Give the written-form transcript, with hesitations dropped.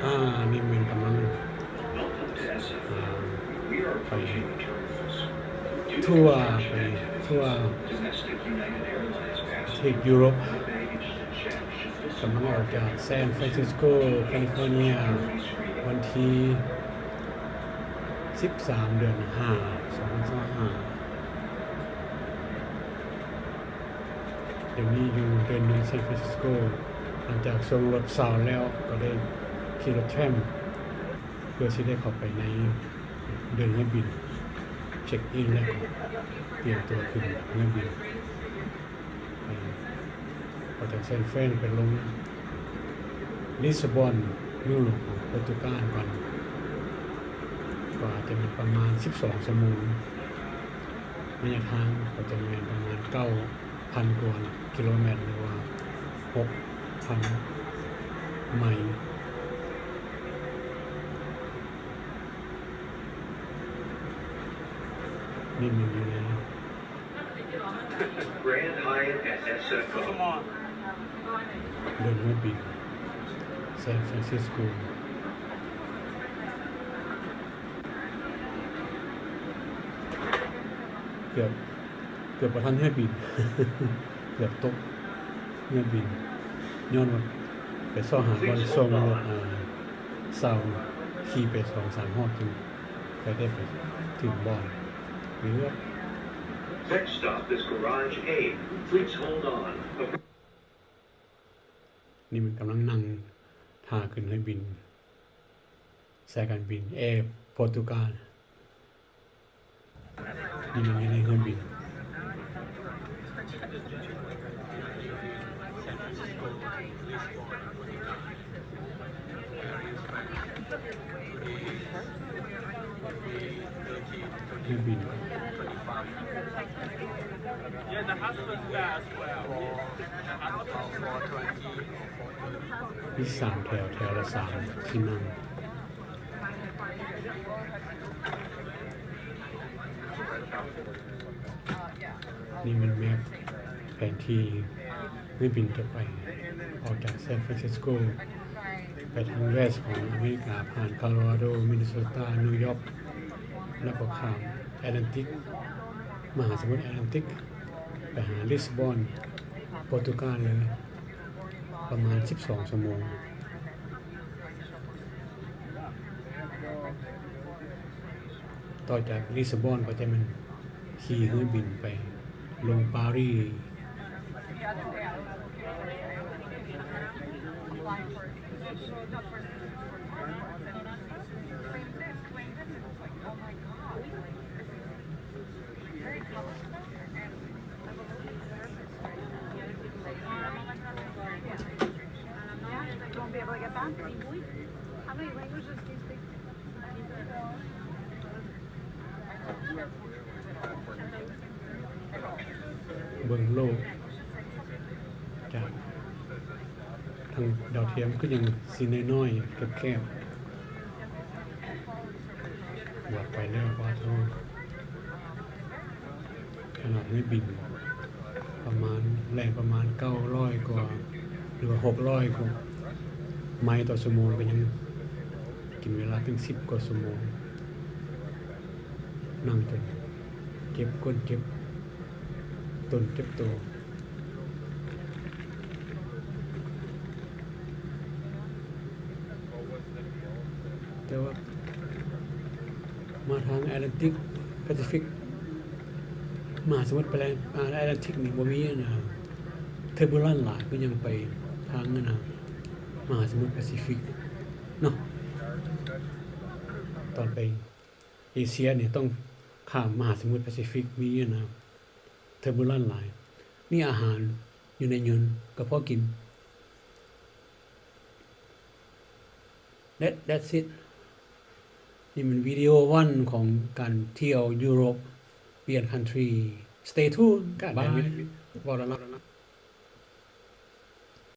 นี่มันกำลังไปทั่วประเทศยุโรปกำลังออกจากซานฟรานซิสโกแคลิฟอร์เนียวันที่13 เดือน 5 2025เดี๋ยวนี้อยู่เดินซานฟรานซิสโกหลังจากส่งรถสาวแล้วก็ได้ขี่รถแทรมเพื่อที่ได้เข้าไปในเดินให้บินเช็คอินแล้วก็เตรียมตัวขึ้นเรื่องบินออกจากซานฟรานไปลงลิสบอนเมืองหลวงของโปรตุเกสก่อนก็อาจจะมีประมาณ12 ชั่วโมงระยะทางก็จะมีประมาณ 9,000 กว่ากิโลเมตรหรือว่า 6,000 ไมล์นี่มันอยู่ในเดินให้บินซานฟรานซิสโกเกือบประทันให้บิน เกือบตกเงื่อนบินย้อนว่าไปซ่อหาบอลส่งรถเสาขี่ไป2-3 รอบจึงได้ไปถึงบอลหรือNext stop is Garage A. Please hold on. นี่มันกำลังนั่งท่าขึ้นให้บินสายการบินโปรตุเกสนี่มันไม่ได้เครื่องบินเครื่องบินมี3 แถวละ 3 ที่นั่งนี่มันแมพแผนที่เครื่องบินจะไปออกจากซานฟรานซิสโกไปทางเวสต์ของอเมริกาผ่านโคโลราโดมินนิโซตานิวยอร์กแล้วก็ข้ามแอตแลนติกมหาสมุทรแอตแลนติกไปหาลิสบอนโปรตุเกสเลยประมาณ12 ชั่วโมงต่อจากลิสบอนก็จะมันขี่เครื่องบินไปลงปารีสเบิ่งโลกจากทางดาวเทียมก็ยังสีน้อยๆแคบๆวัดไปแล้วว่าเท่าขนาดนี้บินประมาณแรงประมาณ900 กว่าหรือว่า600 กว่าไมล์ต่อชั่วโมงก็ยังกินเวลาถึง10 กว่าชั่วโมงนั่งจนเจ็บก้นเจ็บต้นเจ็บตัวแต่ว่ามาทางแอตแลนติกแปซิฟิกมหาสมุทรแอตแลนติกนี่บ่มีนะเทอร์บูลันซ์หลายก็ยังไปทางนั้นนะมหาสมุทรแปซิฟิกเนาะตอนไปเอเชียเนี่ยต้องข้ามมหาสมุทรแปซิฟิกมีนะเทอร์บูลันซ์หลายนี่อาหารอยู่ในยนต์ก็พอกิน That's it นี่มันวิดีโอวันของการเที่ยวยุโรปเปลี่ยน country stay tuned กันได้ไหมบอกแล้วนะ